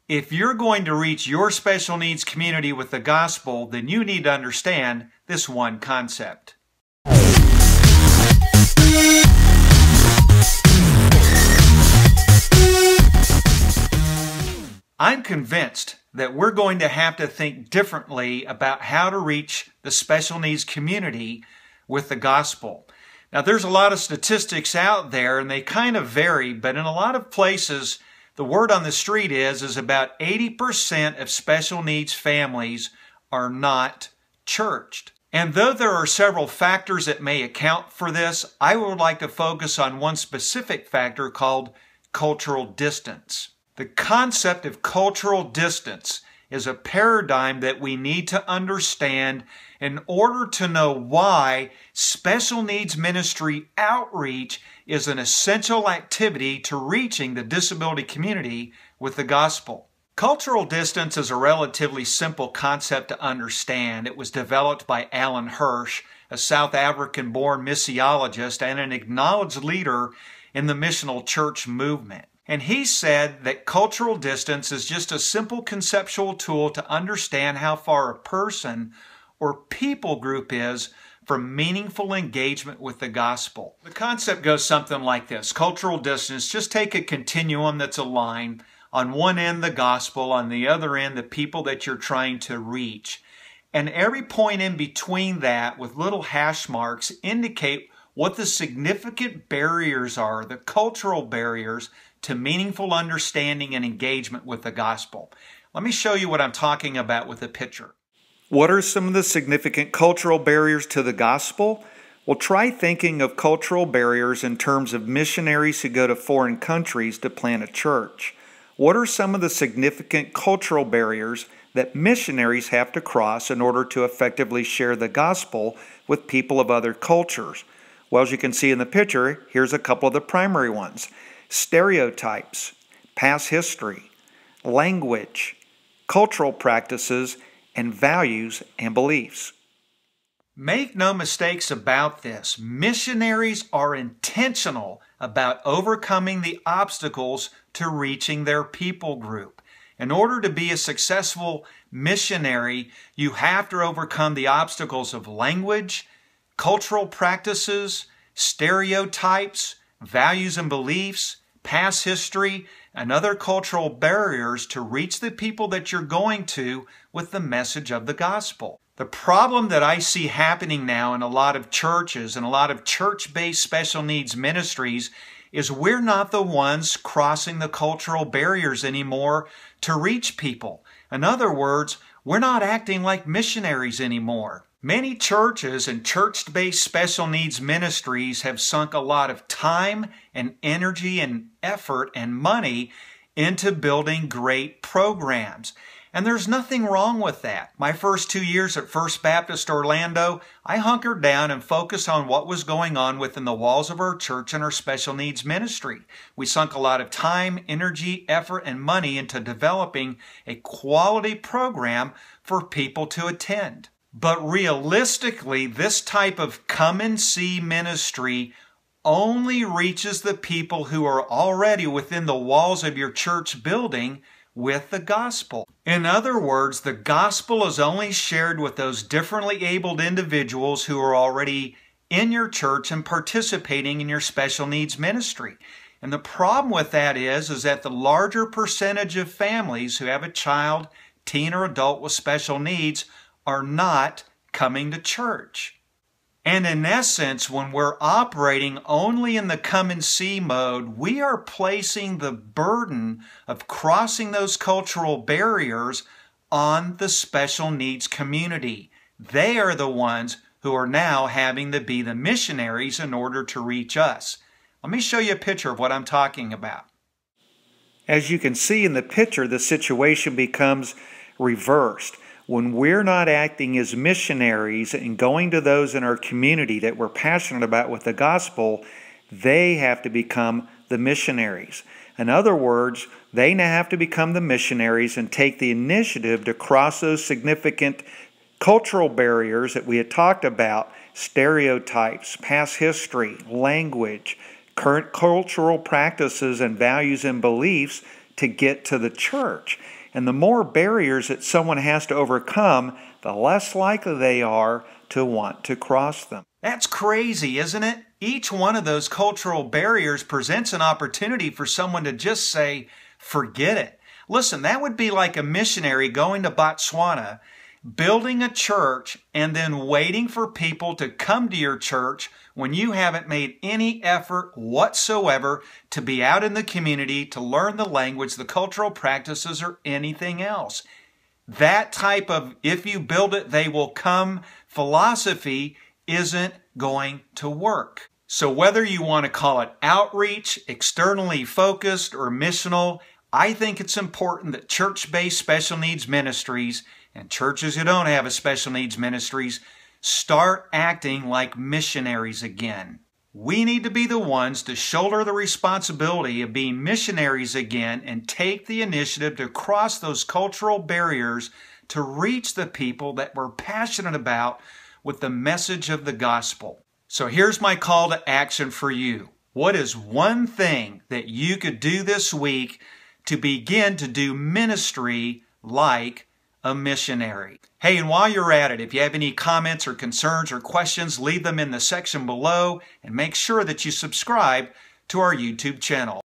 If you're going to reach your special needs community with the gospel, then you need to understand this one concept. I'm convinced that we're going to have to think differently about how to reach the special needs community with the gospel. Now, there's a lot of statistics out there, and they kind of vary, but in a lot of places, the word on the street is about 80% of special needs families are not churched. And though there are several factors that may account for this, I would like to focus on one specific factor called cultural distance. The concept of cultural distance is a paradigm that we need to understand in order to know why special needs ministry outreach is an essential activity to reaching the disability community with the gospel. Cultural distance is a relatively simple concept to understand. It was developed by Alan Hirsch, a South African-born missiologist and an acknowledged leader in the missional church movement. And he said that cultural distance is just a simple conceptual tool to understand how far a person or people group is from meaningful engagement with the gospel. The concept goes something like this. Cultural distance, just take a continuum that's a line. On one end, the gospel. On the other end, the people that you're trying to reach. And every point in between that with little hash marks indicate what the significant barriers are, the cultural barriers to meaningful understanding and engagement with the gospel. Let me show you what I'm talking about with a picture. What are some of the significant cultural barriers to the gospel? Well, try thinking of cultural barriers in terms of missionaries who go to foreign countries to plant a church. What are some of the significant cultural barriers that missionaries have to cross in order to effectively share the gospel with people of other cultures? Well, as you can see in the picture, here's a couple of the primary ones. Stereotypes, past history, language, cultural practices, and values and beliefs. Make no mistakes about this. Missionaries are intentional about overcoming the obstacles to reaching their people group. In order to be a successful missionary, you have to overcome the obstacles of language, cultural practices, stereotypes, values and beliefs, past history, and other cultural barriers to reach the people that you're going to with the message of the gospel. The problem that I see happening now in a lot of churches and a lot of church-based special needs ministries is we're not the ones crossing the cultural barriers anymore to reach people. In other words, we're not acting like missionaries anymore. Many churches and church-based special needs ministries have sunk a lot of time and energy and effort and money into building great programs. And there's nothing wrong with that. My first 2 years at First Baptist Orlando, I hunkered down and focused on what was going on within the walls of our church and our special needs ministry. We sunk a lot of time, energy, effort, and money into developing a quality program for people to attend. But realistically, this type of come and see ministry only reaches the people who are already within the walls of your church building with the gospel. In other words, the gospel is only shared with those differently abled individuals who are already in your church and participating in your special needs ministry. And the problem with that is that the larger percentage of families who have a child, teen, or adult with special needs are not coming to church. And in essence, when we're operating only in the come and see mode, we are placing the burden of crossing those cultural barriers on the special needs community. They are the ones who are now having to be the missionaries in order to reach us. Let me show you a picture of what I'm talking about. As you can see in the picture, the situation becomes reversed. When we're not acting as missionaries and going to those in our community that we're passionate about with the gospel, they have to become the missionaries. In other words, they now have to become the missionaries and take the initiative to cross those significant cultural barriers that we had talked about, stereotypes, past history, language, current cultural practices and values and beliefs, to get to the church. And the more barriers that someone has to overcome, the less likely they are to want to cross them. That's crazy, isn't it? Each one of those cultural barriers presents an opportunity for someone to just say, forget it. Listen, that would be like a missionary going to Botswana, building a church, and then waiting for people to come to your church when you haven't made any effort whatsoever to be out in the community, to learn the language, the cultural practices, or anything else. That type of if you build it, they will come philosophy isn't going to work. So whether you want to call it outreach, externally focused, or missional, I think it's important that church-based special needs ministries and churches who don't have a special needs ministries start acting like missionaries again. We need to be the ones to shoulder the responsibility of being missionaries again and take the initiative to cross those cultural barriers to reach the people that we're passionate about with the message of the gospel. So here's my call to action for you. What is one thing that you could do this week to begin to do ministry like a missionary? Hey, and while you're at it, if you have any comments or concerns or questions, leave them in the section below and make sure that you subscribe to our YouTube channel.